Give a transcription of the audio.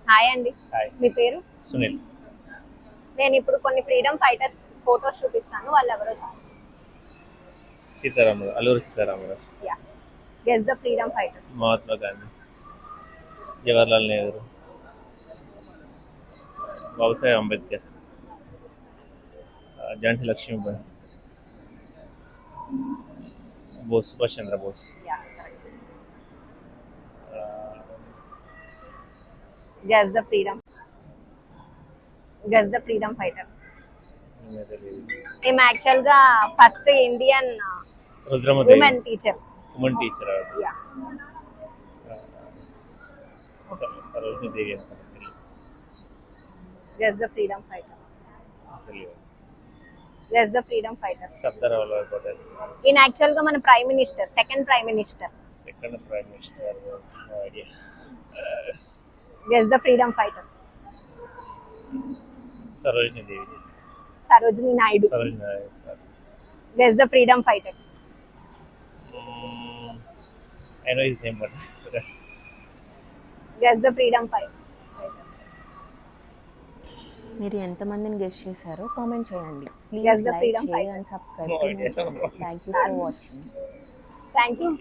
Hi అండి. Hi మీ పేరు? సునీల్. నేను ఇప్పుడు కొన్ని ఫ్రీడమ్ ఫైటర్స్ ఫోటోస్ చూపిస్తాను. వాళ్ళు ఎవరో చెప్పండి. Sitaramarao, Alluri Sitaramarao, yeah. Guess the freedom fighter. Mahatma Gandhi, Jawaharlal Nehru, Babasaheb Ambedkar, Jhansi Lakshmibai, Bose, Subhash Chandra Bose. Yeah. Guess the freedom. Guess the freedom fighter. ఈమె యాక్చువల్ గా first Indian Rudramadevi, women teacher. Women teacher. Yeah. Sarojini Devi. Guess the freedom fighter. Guess the freedom fighter. Sardar Vallabhbhai Patel. ఈయన actual గా మన prime minister, second prime minister. Second prime minister, no idea. Guess the freedom fighter. Sarojini Devi. Sarojini Naidu. Sarojini Naidu. Guess the freedom fighter. I know his name, but guess the freedom fighter. మీరు ఎంతమందిని guest చేశారో comment చేయండి. Yes, please the like freedom share fighter. And subscribe. No idea. Thank you for watching. Thank you.